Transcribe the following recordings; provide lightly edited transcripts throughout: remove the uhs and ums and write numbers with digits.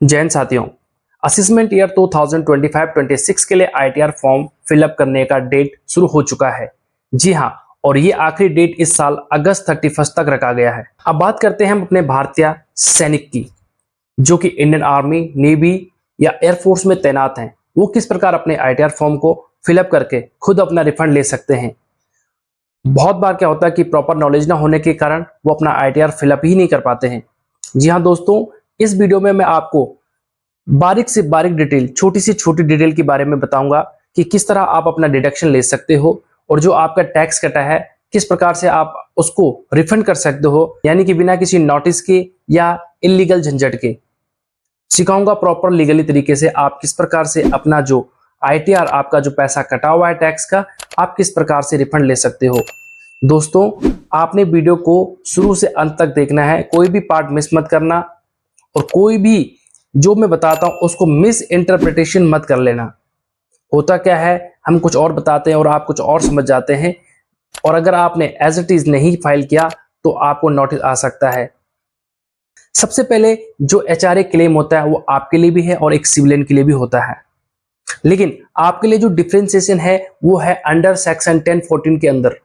जैन साथियों, assessment year 2025-26 के लिए आईटीआर फॉर्म फिलअप करने का डेट शुरू हो चुका है। जी हां, और ये आखिरी डेट इस साल अगस्त 31 तक रखा गया है। अब बात करते हैं हम अपने भारतीय सैनिक की, जो कि इंडियन आर्मी, नेवी या एयरफोर्स में तैनात हैं। वो किस प्रकार अपने आईटीआर फॉर्म को फिलअप करके खुद अपना रिफंड ले सकते हैं। बहुत बार क्या होता है कि प्रॉपर नॉलेज ना होने के कारण वो अपना आईटीआर फिलअप ही नहीं कर पाते हैं। जी हाँ दोस्तों, इस वीडियो में मैं आपको बारीक से बारीक डिटेल, छोटी से छोटी डिटेल के बारे में बताऊंगा कि किस तरह आप अपना डिडक्शन ले सकते हो और जो आपका टैक्स कटा है किस प्रकार से आप उसको रिफंड कर सकते हो, यानी कि बिना किसी नोटिस के या इलीगल झंझट के। सिखाऊंगा प्रॉपर लीगली तरीके से आप किस प्रकार से अपना जो आईटीआर, आपका जो पैसा कटा हुआ है टैक्स का, आप किस प्रकार से रिफंड ले सकते हो। दोस्तों, आपने वीडियो को शुरू से अंत तक देखना है, कोई भी पार्ट मिस मत करना और कोई भी जो मैं बताता हूं उसको मिस इंटरप्रिटेशन मत कर लेना। होता क्या है, हम कुछ और बताते हैं और आप कुछ और समझ जाते हैं, और अगर आपने एज इट इज नहीं फाइल किया तो आपको नोटिस आ सकता है। सबसे पहले जो एचआरए क्लेम होता है वो आपके लिए भी है और एक सिविलियन के लिए भी होता है, लेकिन आपके लिए जो डिफरेंशिएशन है वो है अंडर सेक्शन 1014 के अंदर।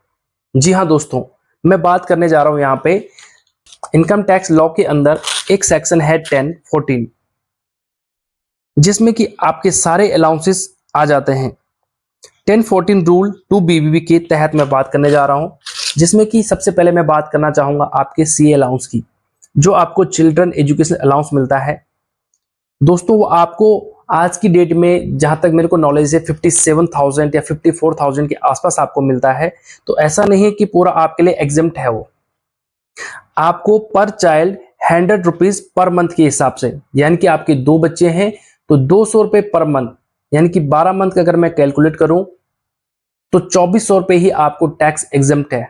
जी हाँ दोस्तों, मैं बात करने जा रहा हूं यहां पे इनकम टैक्स लॉ के अंदर एक सेक्शन है 1014, जिसमें कि आपके सारे अलाउंसेस आ जाते हैं। 1014 रूल 2BBB के तहत मैं बात करने जा रहा हूं, जिसमें कि सबसे पहले मैं बात करना चाहूंगा आपके सीए अलाउंस की, जो आपको चिल्ड्रन एजुकेशन अलाउंस मिलता है। दोस्तों, वो आपको आज की डेट में, जहां तक मेरे को नॉलेज है, 57,000 या 54,000 के आसपास आपको मिलता है। तो ऐसा नहीं है कि पूरा आपके लिए एग्जेम्प्ट है। वो आपको पर चाइल्ड 100 रुपीज पर मंथ के हिसाब से, यानी कि आपके 2 बच्चे हैं तो 200 रुपए पर मंथ, यानी कि 12 मंथ का अगर मैं कैलकुलेट करूं तो 2400 रुपए ही आपको टैक्स एग्जेम्प्ट है।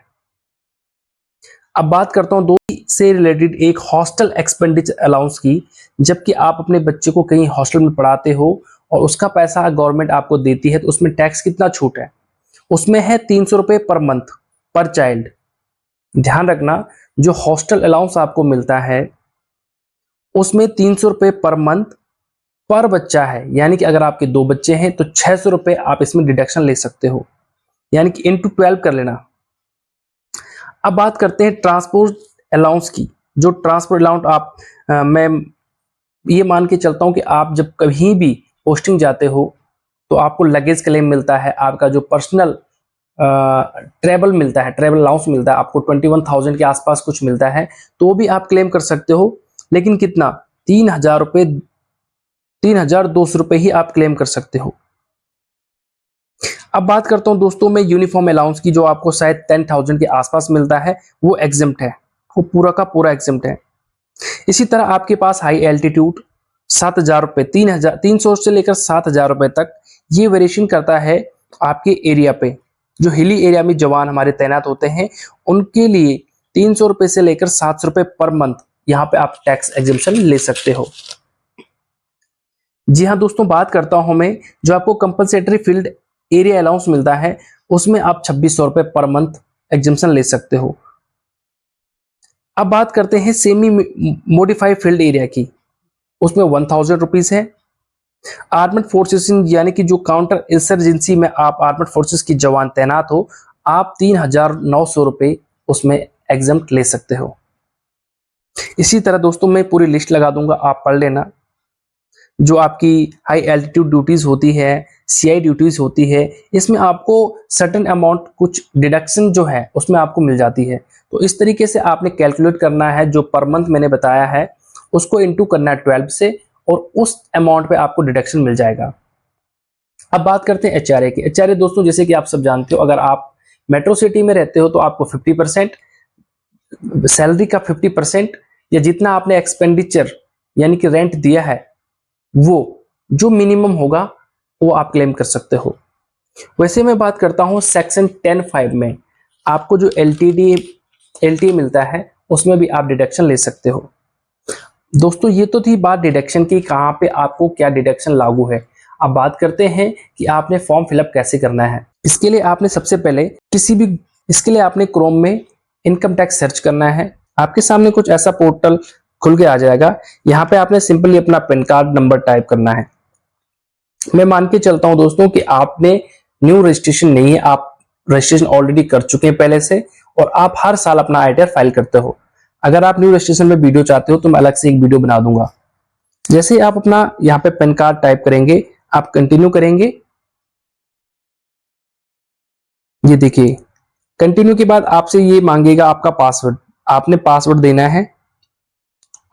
अब बात करता हूं दो से रिलेटेड एक हॉस्टल एक्सपेंडिचर अलाउंस की, जबकि आप अपने बच्चे को कहीं हॉस्टल में पढ़ाते हो और उसका पैसा गवर्नमेंट आपको देती है, तो उसमें टैक्स कितना छूट है, उसमें है 300 रुपए पर मंथ पर चाइल्ड। ध्यान रखना, जो हॉस्टल अलाउंस आपको मिलता है उसमें 300 रुपए पर मंथ पर बच्चा है, यानी कि अगर आपके 2 बच्चे हैं तो 600 रुपए आप इसमें डिडक्शन ले सकते हो, यानी कि इंटू 12 कर लेना। अब बात करते हैं ट्रांसपोर्ट अलाउंस की। जो ट्रांसपोर्ट अलाउंस आप मैं ये मान के चलता हूं कि आप जब कहीं भी पोस्टिंग जाते हो तो आपको लगेज क्लेम मिलता है, आपका जो पर्सनल ट्रेवल मिलता है, ट्रेवल अलाउंस मिलता है, आपको 21,000 के आसपास कुछ मिलता है, तो भी आप क्लेम कर सकते हो। लेकिन कितना, 3,000 रुपए, 3,200 रुपए ही आप क्लेम कर सकते हो। अब बात करता हूं दोस्तों मैं यूनिफॉर्म अलाउंस की, जो आपको शायद 10,000 के आसपास मिलता है, वो एग्जेम्प्ट है, वो पूरा का पूरा एग्जेम्प्ट है। इसी तरह आपके पास हाई एल्टीट्यूड 7,000 रुपए, 3,300 से लेकर 7,000 रुपए तक, ये वेरिएशन करता है आपके एरिया पे। जो हिली एरिया में जवान हमारे तैनात होते हैं उनके लिए 300 रुपए से लेकर 700 रुपए पर मंथ यहाँ पे आप टैक्स एग्जेम्पशन ले सकते हो। जी हाँ दोस्तों, बात करता हूं मैं जो आपको कंपलसेटरी फील्ड एरिया अलाउंस मिलता है, उसमें आप 2,600 रुपए पर मंथ एग्जेम्पशन ले सकते हो। अब बात करते हैं सेमी मॉडिफाइड फील्ड एरिया की, उसमें 1,000 रुपीज है। आर्मड फोर्सेस, यानी कि जो काउंटर इंसर्जेंसी में आप आर्मड फोर्सेस की जवान तैनात हो, आप 3,900 रुपए उसमें एग्जेम्प्ट ले सकते हो। इसी तरह दोस्तों मैं पूरी लिस्ट लगा दूंगा, आप पढ़ लेना। जो आपकी हाई एल्टीट्यूड ड्यूटीज होती है, सीआई ड्यूटीज होती है, इसमें आपको सर्टेन अमाउंट, कुछ डिडक्शन जो है उसमें आपको मिल जाती है। तो इस तरीके से आपने कैलकुलेट करना है, जो पर मंथ मैंने बताया है उसको इंटू करना है 12 से, और उस अमाउंट पे आपको डिडक्शन मिल जाएगा। अब बात करते हैं एचआरए की। एचआरए दोस्तों, जैसे कि आप सब जानते हो, अगर आप मेट्रो सिटी में रहते हो तो आपको 50% सैलरी का 50%, या जितना आपने एक्सपेंडिचर यानी कि रेंट दिया है वो जो मिनिमम होगा वो आप क्लेम कर सकते हो। वैसे मैं बात करता हूं सेक्शन 10(5) में आपको जो एलटीए मिलता है उसमें भी आप डिडक्शन ले सकते हो। दोस्तों, ये तो थी बात डिडक्शन की, कहां पे आपको क्या डिडक्शन लागू है। अब बात करते हैं कि आपने फॉर्म फिलअप कैसे करना है। इसके लिए आपने सबसे पहले इसके लिए आपने क्रोम में इनकम टैक्स सर्च करना है। आपके सामने कुछ ऐसा पोर्टल खुल के आ जाएगा। यहाँ पे आपने सिंपली अपना पैन कार्ड नंबर टाइप करना है। मैं मान के चलता हूं दोस्तों कि आपने न्यू रजिस्ट्रेशन नहीं है, आप रजिस्ट्रेशन ऑलरेडी कर चुके हैं पहले से, और आप हर साल अपना आईटीआर फाइल करते हो। अगर आप न्यू रजिस्ट्रेशन में वीडियो चाहते हो तो मैं अलग से एक वीडियो बना दूंगा। जैसे ही आप अपना यहाँ पे पैन कार्ड टाइप करेंगे, आप कंटिन्यू करेंगे। ये देखिए, कंटिन्यू के बाद आपसे ये मांगेगा आपका पासवर्ड, आपने पासवर्ड देना है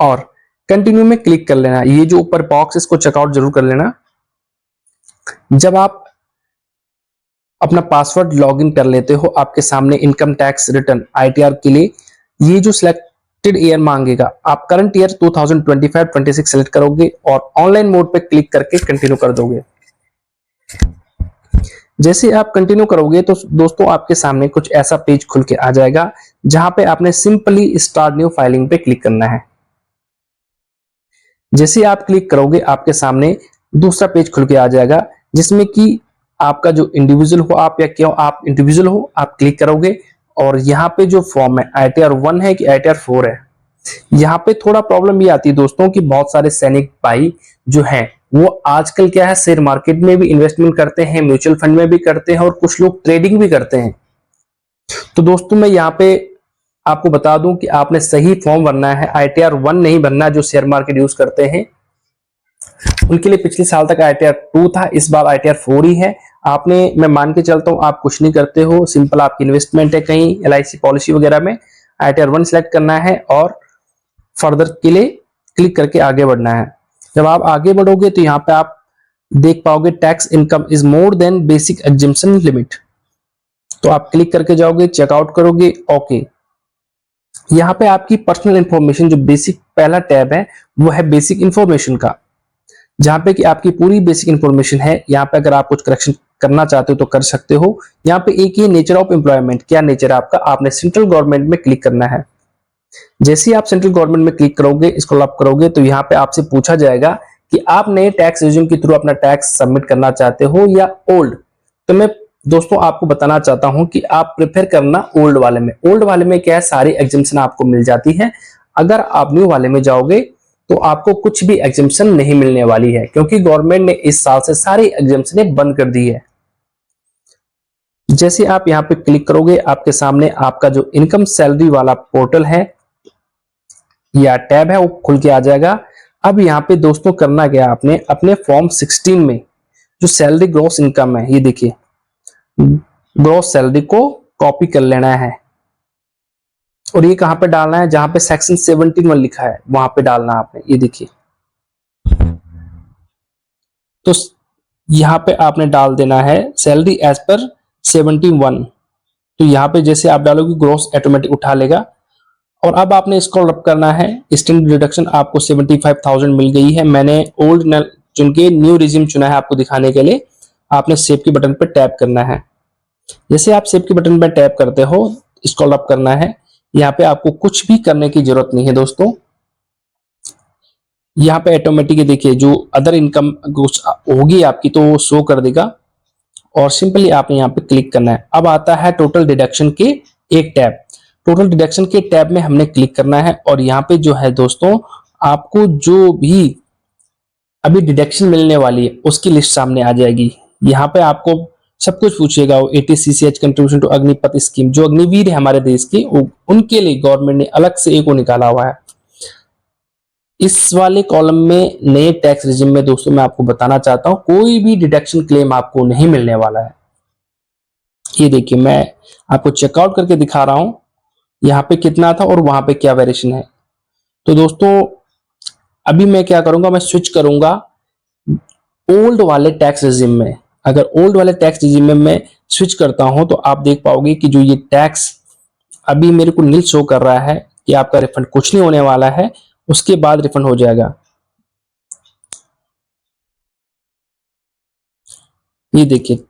और कंटिन्यू में क्लिक कर लेना। ये जो ऊपर बॉक्स इसको चेकआउट जरूर कर लेना। जब आप अपना पासवर्ड लॉगिन कर लेते हो, आपके सामने इनकम टैक्स रिटर्न आईटीआर के लिए ये जो सिलेक्टेड ईयर मांगेगा, आप करंट ईयर 2025-26 सेलेक्ट करोगे और ऑनलाइन मोड पे क्लिक करके कंटिन्यू कर दोगे। जैसे आप कंटिन्यू करोगे तो दोस्तों आपके सामने कुछ ऐसा पेज खुल के आ जाएगा, जहां पे आपने सिंपली स्टार्ट न्यू फाइलिंग पे क्लिक करना है। जैसे आप क्लिक करोगे, आपके सामने दूसरा पेज खुल के आ जाएगा, जिसमें कि आपका जो इंडिविजुअल हो, आप या क्यों आप इंडिविजुअल हो, आप क्लिक करोगे और यहाँ पे जो फॉर्म है आईटीआर 1 है कि आईटीआर 4 है। यहाँ पे थोड़ा प्रॉब्लम ये आती है दोस्तों कि बहुत सारे सैनिक भाई जो हैं वो आजकल क्या है, शेयर मार्केट में भी इन्वेस्टमेंट करते हैं, म्यूचुअल फंड में भी करते हैं और कुछ लोग ट्रेडिंग भी करते हैं। तो दोस्तों मैं यहाँ पे आपको बता दूं कि आपने सही फॉर्म भरना है, आईटीआर 1 नहीं भरना। जो शेयर मार्केट यूज करते हैं उनके लिए पिछले साल तक आईटीआर 2 था, इस बार आईटीआर 4 ही है। आपने, मैं मान के चलता हूं आप कुछ नहीं करते हो, सिंपल आपकी इन्वेस्टमेंट है कहीं एलआईसी पॉलिसी वगैरह में, आईटीआर 1 सिलेक्ट करना है और फर्दर के लिए क्लिक करके आगे बढ़ना है। जब आप आगे बढ़ोगे तो यहाँ पे आप देख पाओगे tax income is more than basic exemption limit, तो आप क्लिक करके जाओगे, चेकआउट करोगे, ओके। यहाँ पे आपकी पर्सनल इंफॉर्मेशन जो बेसिक पहला टैब है वो है बेसिक इंफॉर्मेशन का, जहां पे कि आपकी पूरी बेसिक इंफॉर्मेशन है। यहाँ पे अगर आप कुछ करेक्शन करना चाहते हो तो कर सकते हो। यहाँ पे एक ही नेचर ऑफ एम्प्लॉयमेंट, क्या नेचर है आपका, आपने सेंट्रल गवर्नमेंट में क्लिक करना है। जैसे ही आप सेंट्रल गवर्नमेंट में क्लिक करोगे, स्क्रॉल अप करोगे तो यहाँ पे आपसे पूछा जाएगा कि आप नए टैक्स रिज्यूम के थ्रू अपना टैक्स सबमिट करना चाहते हो या ओल्ड। तो मैं दोस्तों आपको बताना चाहता हूं कि आप प्रेफर करना ओल्ड वाले में। ओल्ड वाले में क्या है, सारी एग्जेम्पशन आपको मिल जाती है। अगर आप न्यू वाले में जाओगे तो आपको कुछ भी एग्जेम्पशन नहीं मिलने वाली है, क्योंकि गवर्नमेंट ने इस साल से सारी एग्जेम्पशनें बंद कर दी है। जैसे आप यहाँ पे क्लिक करोगे, आपके सामने आपका जो इनकम सैलरी वाला पोर्टल है या टैब है वो खुल के आ जाएगा। अब यहाँ पे दोस्तों करना क्या, आपने अपने फॉर्म 16 में जो सैलरी ग्रॉस इनकम है, ये देखिए ग्रॉस सैलरी को कॉपी कर लेना है और ये कहां पे डालना है, जहां पे सेक्शन 71 लिखा है वहां पे डालना आपने। ये देखिए, तो यहां पे आपने डाल देना है सैलरी एज पर 71। तो यहाँ पे जैसे आप डालोगे ग्रॉस ऑटोमेटिक उठा लेगा। और अब आपने स्क्रॉल अप करना है, स्टैंडर्ड डिडक्शन आपको 75,000 मिल गई है। मैंने ओल्ड चुन के न्यू रिज्यूम चुना है आपको दिखाने के लिए। आपने सेव के बटन पर टैप करना है। जैसे आप सेव के बटन पर टैप करते हो, स्क्रॉल अप करना है। यहाँ पे आपको कुछ भी करने की जरूरत नहीं है दोस्तों। यहाँ पे ऑटोमेटिक देखिए जो अदर इनकम होगी आपकी तो वो शो कर देगा और सिंपली आपने यहाँ पे क्लिक करना है। अब आता है टोटल डिडक्शन के एक टैब। टोटल डिडक्शन के टैब में हमने क्लिक करना है और यहाँ पे जो है दोस्तों आपको जो भी अभी डिडक्शन मिलने वाली है उसकी लिस्ट सामने आ जाएगी। यहाँ पे आपको सब कुछ पूछेगा, 80 कंट्रीब्यूशन टू अग्निपथ स्कीम, जो अग्निवीर है हमारे देश के, उनके लिए गवर्नमेंट ने अलग से एक निकाला हुआ है। इस वाले कॉलम में नए टैक्स रिजिम में दोस्तों मैं आपको बताना चाहता हूं कोई भी डिडक्शन क्लेम आपको नहीं मिलने वाला है। ये देखिए मैं आपको चेकआउट करके दिखा रहा हूं यहाँ पे कितना था और वहां पे क्या वेरिएशन है। तो दोस्तों अभी मैं क्या करूंगा, मैं स्विच करूंगा ओल्ड वाले टैक्स रिजिम में। अगर ओल्ड वाले टैक्स रिजिम में मैं स्विच करता हूं तो आप देख पाओगे कि जो ये टैक्स अभी मेरे को नील शो कर रहा है कि आपका रिफंड कुछ नहीं होने वाला है, उसके बाद रिफंड हो जाएगा। ये देखिए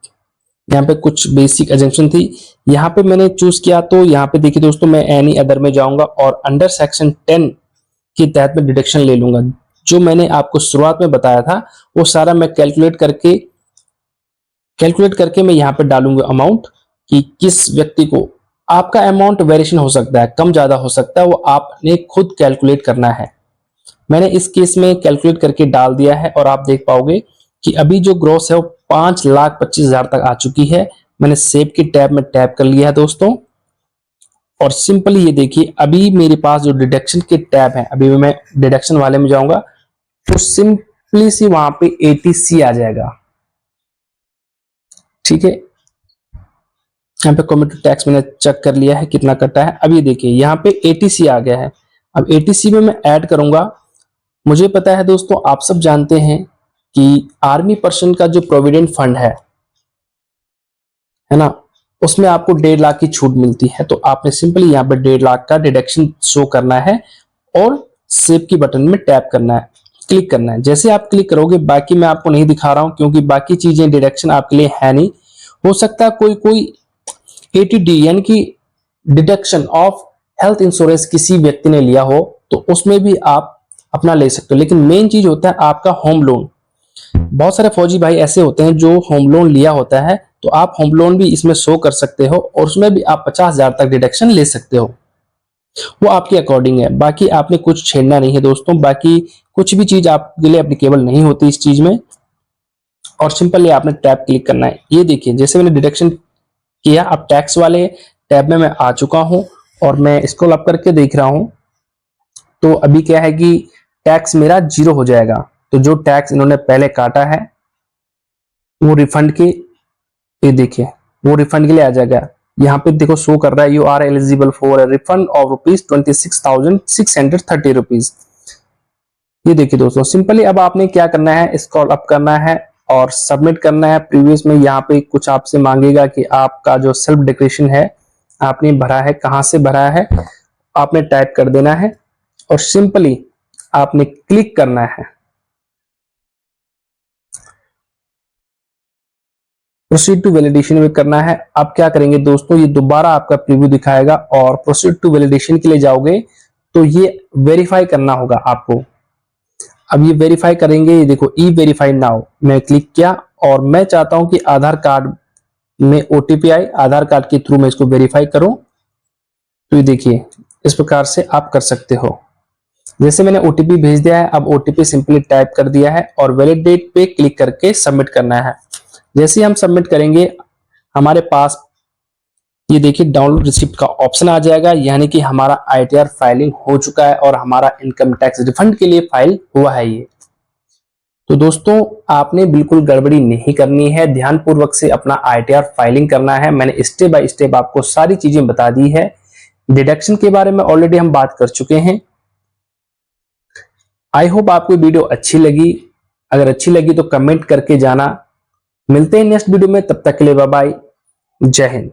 यहाँ पे कुछ बेसिक एजम्पशन थी, यहाँ पे मैंने चूज किया। तो यहाँ पे देखिए दोस्तों मैं एनी अदर में जाऊंगा और अंडर सेक्शन 10 के तहत में डिडक्शन ले लूंगा। जो मैंने आपको शुरुआत में बताया था वो सारा मैं कैलकुलेट करके मैं यहाँ पे डालूंगा अमाउंट कि किस व्यक्ति को। आपका अमाउंट वेरिएशन हो सकता है, कम ज्यादा हो सकता है, वो आपने खुद कैलकुलेट करना है। मैंने इस केस में कैलकुलेट करके डाल दिया है और आप देख पाओगे कि अभी जो ग्रॉस है वो 5,25,000 तक आ चुकी है। मैंने सेव के टैब में टैप कर लिया है दोस्तों, और सिंपली ये देखिए अभी मेरे पास जो डिडक्शन के टैब है, अभी मैं डिडक्शन वाले में जाऊंगा तो सिंपली सी वहां पे ATC आ जाएगा। ठीक है, यहाँ पे कॉम्युनिटी टैक्स मैंने चेक कर लिया है कितना कटा है। अब ये देखिए यहाँ पे ATC आ गया है। अब ATC में मैं ऐड करूंगा। मुझे पता है दोस्तों, आप सब जानते हैं कि आर्मी पर्सन का जो प्रोविडेंट फंड है ना, उसमें आपको 1.5 लाख की छूट मिलती है। तो आपने सिंपली यहाँ पे 1.5 लाख का डिडक्शन शो करना है और सेव की बटन में टैप करना है, क्लिक करना है। जैसे आप क्लिक करोगे, बाकी मैं आपको नहीं दिखा रहा हूं क्योंकि बाकी चीजें डिडक्शन आपके लिए है नहीं। हो सकता है कोई कोई ATD यानी कि डिडक्शन ऑफ हेल्थ इंश्योरेंस किसी व्यक्ति ने लिया हो तो उसमें भी आप अपना ले सकते हो, लेकिन मेन चीज होता है आपका होम लोन। बहुत सारे फौजी भाई ऐसे होते हैं जो होम लोन लिया होता है, तो आप होम लोन भी इसमें शो कर सकते हो और उसमें भी आप 50,000 तक डिडक्शन ले सकते हो। वो आपके अकॉर्डिंग है, बाकी आपने कुछ छेड़ना नहीं है दोस्तों। बाकी कुछ भी चीज आपके लिए एप्लीकेबल नहीं होती इस चीज में। और सिंपली आपने टैब क्लिक करना है। ये देखिए जैसे मैंने डिडक्शन किया, अब टैक्स वाले टैब में मैं आ चुका हूं और मैं स्क्रॉल अप करके देख रहा हूं तो अभी क्या है कि टैक्स मेरा 0 हो जाएगा। तो जो टैक्स इन्होंने पहले काटा है वो रिफंड के, ये देखिए वो रिफंड के लिए आ जाएगा। यहाँ पे देखो शो कर रहा है you are eligible for a refund of ₹26,630। ये देखिए दोस्तों, सिंपली अब आपने क्या करना है, स्क्रॉल अप करना है और सबमिट करना है। प्रीवियस में यहाँ पे कुछ आपसे मांगेगा कि आपका जो सेल्फ डिक्लेरेशन है आपने भरा है, कहां से भरा है, आपने टाइप कर देना है और सिंपली आपने क्लिक करना है। प्रोसीड टू वैलिडेशन में करना है। आप क्या करेंगे दोस्तों, ये दोबारा आपका प्रीव्यू दिखाएगा और प्रोसीड टू वैलिडेशन के लिए जाओगे तो ये वेरीफाई करना होगा आपको। अब ये वेरीफाई करेंगे, ये देखो ई वेरीफाई नाउ, मैं क्लिक किया और मैं चाहता हूं कि आधार कार्ड में OTP आए, आधार कार्ड के थ्रू मैं इसको वेरीफाई करूं। तो ये देखिए इस प्रकार से आप कर सकते हो। जैसे मैंने OTP भेज दिया है, अब OTP सिंपली टाइप कर दिया है और वैलिडेट पे क्लिक करके सबमिट करना है। जैसे हम सबमिट करेंगे हमारे पास ये देखिए डाउनलोड रिसिप्ट का ऑप्शन आ जाएगा, यानी कि हमारा ITR फाइलिंग हो चुका है और हमारा इनकम टैक्स रिफंड के लिए फाइल हुआ है ये। तो दोस्तों आपने बिल्कुल गड़बड़ी नहीं करनी है, ध्यानपूर्वक से अपना ITR फाइलिंग करना है। मैंने स्टेप बाय स्टेप आपको सारी चीजें बता दी है। डिडक्शन के बारे में ऑलरेडी हम बात कर चुके हैं। आई होप आपको वीडियो अच्छी लगी। अगर अच्छी लगी तो कमेंट करके जाना। मिलते हैं नेक्स्ट वीडियो में, तब तक के लिए बाय बाय, जय हिंद।